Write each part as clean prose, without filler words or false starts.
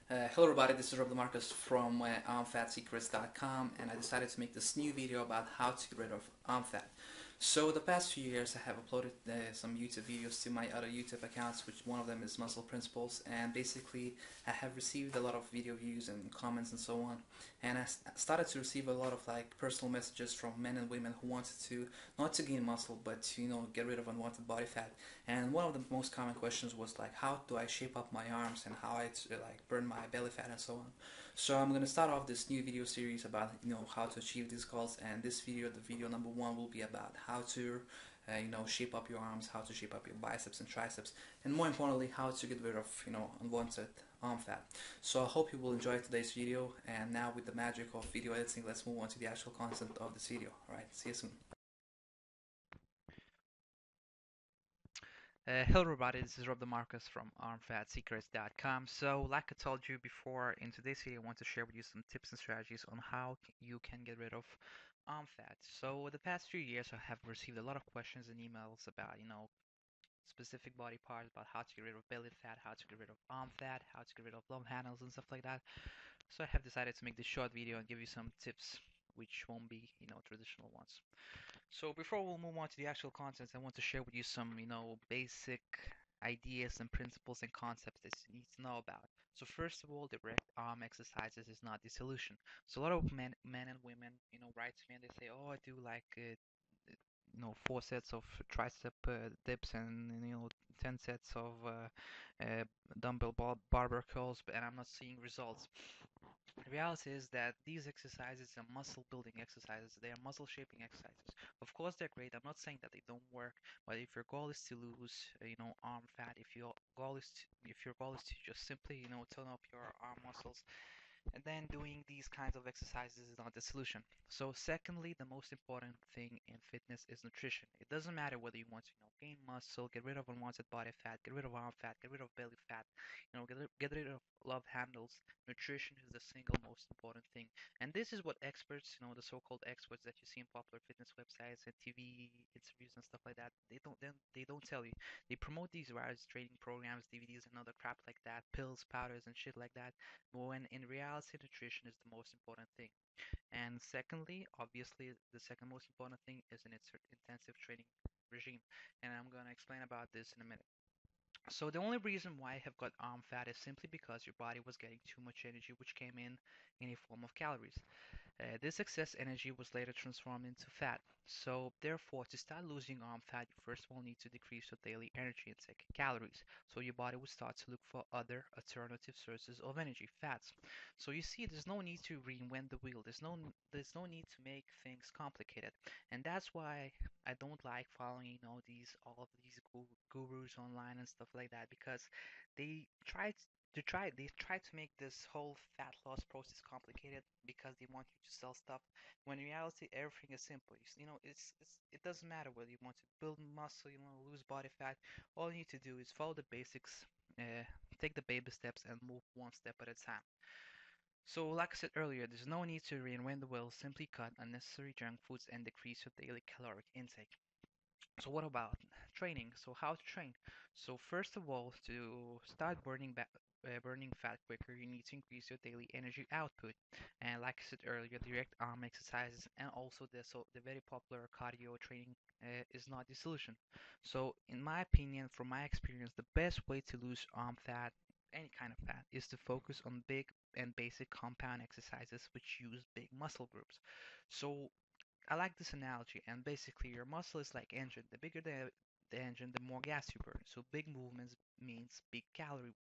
Hello everybody, this is Rob Marcus from ArmFatSecrets.com, and I decided to make this new video about how to get rid of arm fat. So the past few years I have uploaded some YouTube videos to my other YouTube accounts, which one of them is Muscle Principles, and basically I have received a lot of video views and comments and so on, and I started to receive a lot of like personal messages from men and women who wanted to not to gain muscle but to get rid of unwanted body fat. And one of the most common questions was like, how do I shape up my arms and how I like burn my belly fat and so on. So I'm gonna start off this new video series about how to achieve these goals. And this video, the video number one, will be about how to shape up your arms, how to shape up your biceps and triceps, and more importantly, how to get rid of unwanted arm fat. So I hope you will enjoy today's video. And now with the magic of video editing, let's move on to the actual content of this video. All right, see you soon. Hello everybody, this is Rob DeMarcus from ArmFatSecrets.com. So, like I told you before, in today's video I want to share with you some tips and strategies on how you can get rid of arm fat. So, the past few years I have received a lot of questions and emails about, specific body parts, about how to get rid of belly fat, how to get rid of arm fat, how to get rid of love handles and stuff like that. So, I have decided to make this short video and give you some tips which won't be, traditional ones. So before we'll move on to the actual contents, I want to share with you some, basic ideas and principles and concepts that you need to know about. So first of all, direct arm exercises is not the solution. So a lot of men and women, write to me and they say, "Oh, I do like, 4 sets of tricep dips and 10 sets of dumbbell barbell curls, and I'm not seeing results." The reality is that these exercises are muscle building exercises. They are muscle shaping exercises. Of course, they're great. I'm not saying that they don't work, but if your goal is to lose, arm fat, if your goal is to just simply, tone up your arm muscles, and then doing these kinds of exercises is not the solution. So secondly, the most important thing in fitness is nutrition. It doesn't matter whether you want to, gain muscle, get rid of unwanted body fat, get rid of arm fat, get rid of belly fat, get rid of love handles. Nutrition is the single most important thing. And this is what experts, the so-called experts that you see in popular fitness websites and TV interviews and stuff like that, they don't tell you. They promote these various training programs, DVDs and other crap like that, pills, powders and shit like that, when in reality nutrition is the most important thing. And secondly, obviously, the second most important thing is an intensive training regime, and I'm going to explain about this in a minute. So the only reason why I have got arm fat is simply because your body was getting too much energy, which came in a form of calories. This excess energy was later transformed into fat. So, therefore, to start losing arm fat, you first will need to decrease your daily energy intake, calories. So, your body will start to look for other alternative sources of energy, fats. So, you see, there's no need to reinvent the wheel. There's no need to make things complicated, and that's why I don't like following, all of these gurus online and stuff like that because they try they try to make this whole fat loss process complicated because they want you to sell stuff when in reality everything is simple. It doesn't matter whether you want to build muscle, lose body fat. All you need to do is follow the basics, take the baby steps and move one step at a time. So like I said earlier, there's no need to reinvent the wheel. Simply cut unnecessary junk foods and decrease your daily caloric intake. So what about training? So how to train? So first of all, to start burning fat quicker, you need to increase your daily energy output. And like I said earlier, direct arm exercises and also the very popular cardio training is not the solution. So in my opinion, from my experience, the best way to lose arm fat, any kind of fat, is to focus on big and basic compound exercises which use big muscle groups. So I like this analogy, and basically your muscle is like engine. The bigger the engine, the more gas you burn. So big movements means big calorie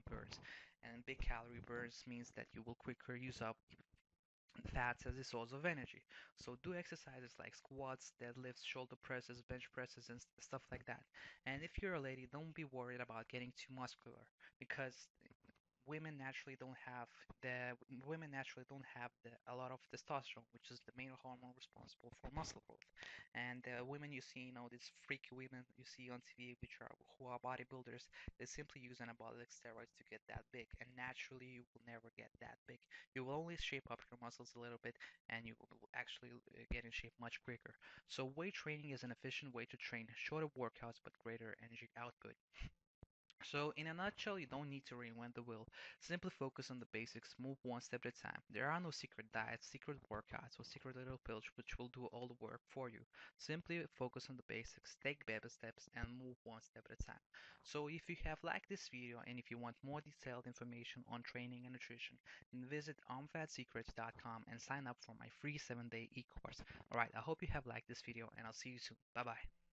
burns, and big calorie burns means that you will quicker use up fats as a source of energy. So do exercises like squats, deadlifts, shoulder presses, bench presses, and stuff like that. And if you're a lady, don't be worried about getting too muscular because women naturally don't have a lot of testosterone, which is the main hormone responsible for muscle growth. And women you see, these freaky women you see on TV, who are bodybuilders, they simply use anabolic steroids to get that big. And naturally, you will never get that big. You will only shape up your muscles a little bit, and you will actually get in shape much quicker. So weight training is an efficient way to train shorter workouts but greater energy output. So, in a nutshell, you don't need to reinvent the wheel. Simply focus on the basics, move one step at a time. There are no secret diets, secret workouts, or secret little pills which will do all the work for you. Simply focus on the basics, take baby steps, and move one step at a time. So, if you have liked this video and if you want more detailed information on training and nutrition, then visit armfatsecrets.com and sign up for my free 7-day e-course. Alright, I hope you have liked this video and I'll see you soon. Bye bye.